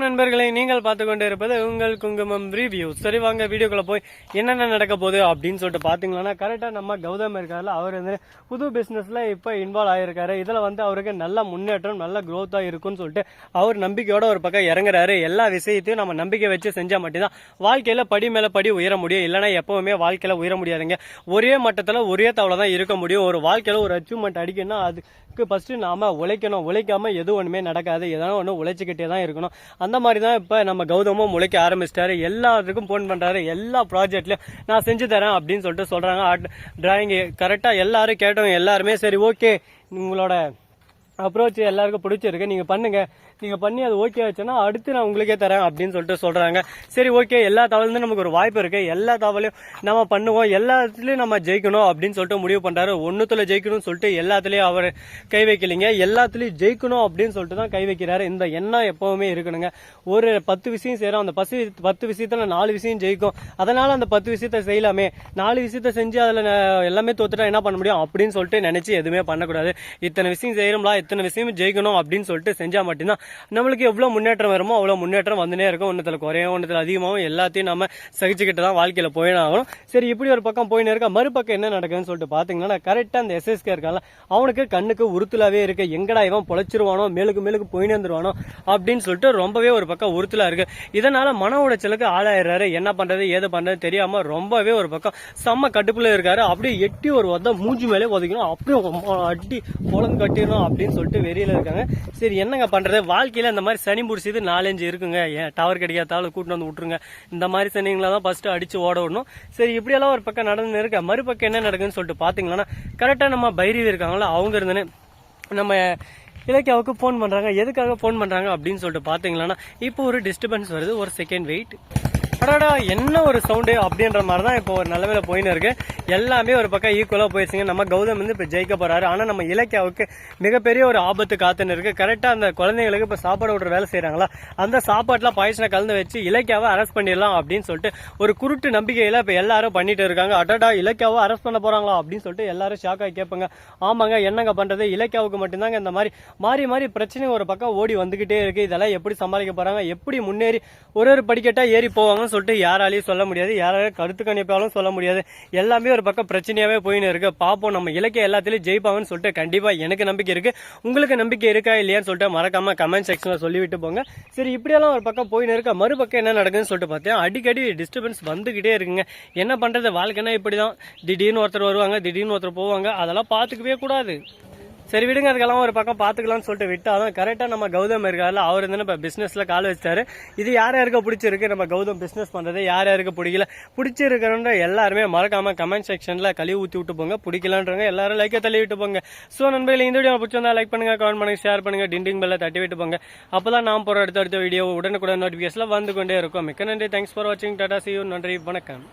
நண்பர்களை நீங்கள் பார்த்து கொண்டு இருப்பது உங்கள் குங்குமம் ரிவ்யூ. சரி வாங்க வீடியோக்குள்ள போய் என்னென்ன நடக்க போகுது அப்படின்னு சொல்லிட்டு பாத்தீங்கன்னா, கரெக்டா நம்ம கௌதம் இருக்காருல, அவர் வந்து புது பிசினஸ்ல இப்ப இன்வால்வ் ஆயிருக்காரு. இதுல வந்து அவருக்கு நல்ல முன்னேற்றம் நல்ல growth இருக்கும்னு சொல்லிட்டு அவர் நம்பிக்கையோட ஒரு பக்கம் இறங்குறாரு. எல்லா விஷயத்தையும் நம்ம நம்பிக்கை வச்சு செஞ்சா மட்டும்தான் வாழ்க்கையில படி மேல படி உயர முடியும். இல்லைன்னா எப்பவுமே வாழ்க்கையில உயர முடியாதுங்க. ஒரே மட்டத்துல ஒரே தவளை தான் இருக்க முடியும். ஒரு வாழ்க்கையில ஒரு அச்சீவ்மெண்ட் அடிக்கணும்னா அதுக்கு ஃபர்ஸ்ட் நாம உழைக்கணும். உழைக்காம எது ஒண்ணுமே நடக்காது. எதனா ஒண்ணு உழைச்சுக்கிட்டே தான் இருக்கணும். அந்த மாதிரி தான் இப்ப நம்ம கௌதமும் உழைக்க ஆரம்பிச்சிட்டாரு. எல்லாத்துக்கும் போன் பண்றாரு. எல்லா ப்ராஜெக்ட்லயும் நான் செஞ்சு தரேன் அப்படின்னு சொல்லிட்டு சொல்றாங்க. டிராயிங் கரெக்டா எல்லாரும் கேட்டவங்க எல்லாருமே சரி ஓகே, உங்களோட அப்ரோச் எல்லாருக்கும் பிடிச்சிருக்கு, நீங்க பண்ணுங்க, நீங்க பண்ணி அது ஓகே ஆச்சுன்னா அடுத்து நான் உங்களுக்கே தரேன் அப்படின்னு சொல்லிட்டு சொல்றாங்க. சரி ஓகே, எல்லா தவளையும் நமக்கு ஒரு வாய்ப்பு இருக்கு, எல்லா தவளையும் நம்ம பண்ணுவோம், எல்லாத்துலயும் நம்ம ஜெயிக்கணும் அப்படின்னு சொல்லிட்டு முடிவு பண்றாரு. ஒன்னுத்துல ஜெயிக்கணும்னு சொல்லிட்டு எல்லாத்துலயும் அவர் கை வைக்கலீங்க, எல்லாத்துலயும் ஜெயிக்கணும் அப்படின்னு சொல்லிட்டு தான் கை வைக்கிறாரு. இந்த எண்ணம் எப்பவுமே இருக்கணுங்க. ஒரு 10 விஷயம் செய்யறோம், அந்த 10 விஷயத்துல 4 விஷயம் ஜெயிக்கும். அதனால அந்த 10 விஷயத்த செய்யலாமே, 4 விஷயத்த செஞ்சு அதுல எல்லாமே தோத்துட்டா என்ன பண்ண முடியும் அப்படின்னு சொல்லிட்டு நினைச்சு எதுவுமே பண்ணக்கூடாது. இத்தனை விஷயம் செய்யறோம்ல, இத்தனை விஷயம் ஜெயிக்கணும் அப்படின்னு சொல்லிட்டு செஞ்சா மட்டும்தான் நம்மளுக்கு எவ்வளவு முன்னேற்றம் வருமோ அவ்வளவு முன்னேற்றம் வந்துனே இருக்கும். ஒன்னத்துல குறையும், ஒன்னத்துல அதிகமாகவும் எல்லாத்தையும் நம்ம சகிச்சுக்கிட்டு தான் வாழ்க்கையில போயினாகணும். சரி, இப்படி ஒரு பக்கம் போயின்னு இருக்க, மறுபக்கம் என்ன நடக்குதுன்னு சொல்லிட்டு பாத்தீங்கன்னா, கரெக்டா அந்த எஸ்எஸ்கே இருக்கால, அவனுக்கு கண்ணுக்கு உறுத்தலாவே இருக்கு. எங்கடா இவன் பொழைச்சிருவானோ, மேலுக்கு மேலுக்கு போயின்னு வந்துருவானோ அப்படின்னு சொல்லிட்டு ரொம்பவே ஒரு பக்கம் உறுத்தலா இருக்கு. இதனால மன உடைச்சலுக்கு ஆளாயிடுறாரு. என்ன பண்றது ஏது பண்றது தெரியாம ரொம்பவே ஒரு பக்கம் செம்ம கட்டுப்புல இருக்காரு. அப்படியே எட்டி ஒரு வந்த மூஞ்சி மேலே ஒதுக்கணும், அப்படியே அடி பொழந்து கட்டிடணும் அப்படின்னு சொல்லிட்டு வெறியில இருக்காங்க. சரி என்னங்க பண்றது, வாழ்க்கையில இந்த மாதிரி சனி முடிச்சது 4-5 இருக்குங்க. ஏன் டவர் கிடைக்காதாலும் கூட்டு வந்து விட்டுருங்க. இந்த மாதிரி சனிங்களா தான் ஃபர்ஸ்ட் அடிச்சு ஓட விடணும். சரி இப்படியெல்லாம் ஒரு பக்கம் நடந்து இருக்க, மறுபக்கம் என்ன நடக்குதுன்னு சொல்லிட்டு பாத்தீங்கன்னா, கரெக்டா நம்ம பைரவி இருக்காங்களா, அவங்க இருந்துன்னு நம்ம இலக்கியாவுக்கு போன் பண்றாங்க. எதுக்காக போன் பண்றாங்க அப்படின்னு சொல்லிட்டு பாத்தீங்கன்னா, இப்போ ஒரு டிஸ்டர்பன்ஸ் வருது, ஒரு செகண்ட் வெயிட். அடாடா என்ன ஒரு சவுண்டு அப்படின்ற மாதிரி தான் இப்போ ஒரு நிலமையில போயின்னு இருக்கு. எல்லாமே ஒரு பக்கம் ஈக்குவலா போயிடுச்சுங்க. நம்ம கௌதம் வந்து இப்ப ஜெயிக்க போறாரு. ஆனா நம்ம இலக்கியாவுக்கு மிகப்பெரிய ஒரு ஆபத்து காத்துன்னு இருக்கு. கரெக்டா அந்த குழந்தைங்களுக்கு இப்ப சாப்பாடு விடுற வேலை செய்யறாங்களா, அந்த சாப்பாட்டுல பாய்ச்சனை கலந்து வச்சு இலக்கியாவை அரெஸ்ட் பண்ணிடலாம் அப்படின்னு சொல்லிட்டு ஒரு குருட்டு நம்பிக்கையில இப்ப எல்லாரும் பண்ணிட்டு இருக்காங்க. அடாடா இலக்கியாவை அரெஸ்ட் பண்ண போறாங்களா அப்படின்னு சொல்லிட்டு எல்லாரும் ஷாக் ஆகி கேட்பாங்க. ஆமாங்க, என்னங்க பண்றது, இலக்கியாவுக்கு மட்டும்தாங்க இந்த மாதிரி மாறி மாறி பிரச்சனை ஒரு பக்கம் ஓடி வந்துகிட்டே இருக்கு. இதெல்லாம் எப்படி சமாளிக்க போறாங்க, எப்படி முன்னேறி ஒரு படிக்கட்டா ஏறி போவாங்க சொல்லிட்டு யாராலையும் சொல்ல முடியாது. யாராலும் கருத்து கணிப்பாலும் சொல்ல முடியாது. எல்லாமே ஒரு பக்கம் பிரச்சனையாவே போயின்னு இருக்கு. பாப்போம், நம்ம இலக்கிய எல்லாத்திலயும் ஜெயிப்பாங்கன்னு சொல்லிட்டு கண்டிப்பா எனக்கு நம்பிக்கை இருக்கு. உங்களுக்கு நம்பிக்கை இருக்கா இல்லையான்னு சொல்லிட்டு மறக்காம கமெண்ட் செக்ஷன்ல சொல்லிவிட்டு போங்க. சரி இப்படியெல்லாம் ஒரு பக்கம் போயின்னு இருக்க, மறுபக்கம் என்ன நடக்குதுன்னு சொல்லிட்டு பார்த்தேன். அடிக்கடி டிஸ்டர்பன்ஸ் வந்துகிட்டே இருக்குங்க. என்ன பண்றது, வாழ்க்கைன்னா இப்படிதான். திடீர்னு ஒருத்தர் வருவாங்க, திடீர்னு ஒருத்தர் போவாங்க. அதெல்லாம் பாத்துக்கவே கூடாது. சரி விடுங்க, அதுக்கெல்லாம் ஒரு பக்கம் பாத்துக்கலாம்னு சொல்லிட்டு விட்டாதான் கரெக்டா நம்ம கௌதம் இருக்காருல, அவர் வந்து இப்ப பிசினஸ்ல கால் வச்சிட்டாரு. இது யார் யாருக்கு பிடிச்சிருக்கு, நம்ம கௌதம் பிசினஸ் பண்றது யார் யாருக்கு பிடிக்கல, பிடிச்சிருக்கிற எல்லாருமே மறக்காம கமெண்ட் செக்ஷன்ல கழுவி ஊத்தி விட்டு போங்க. பிடிக்கலான்றவங்க எல்லாரும் லைக்கை தள்ளி விட்டு போங்க. சோ நண்பர்களே, இந்த வீடியோ பிடிச்சிருந்தா லைக் பண்ணுங்க, கமெண்ட் பண்ணுங்க, ஷேர் பண்ணுங்க, டிண்டிங் பெல்ல தட்டி விட்டு போங்க. அப்பதான் நான் போற அடுத்த வீடியோ உடனுக்குடன் நோட்டிபிகேஷன்ல வந்து கொண்டே இருக்கும். மிக்க நன்றி, தேங்க்ஸ் ஃபார் வாட்சிங், டாடா, see you, நன்றி, வணக்கம்.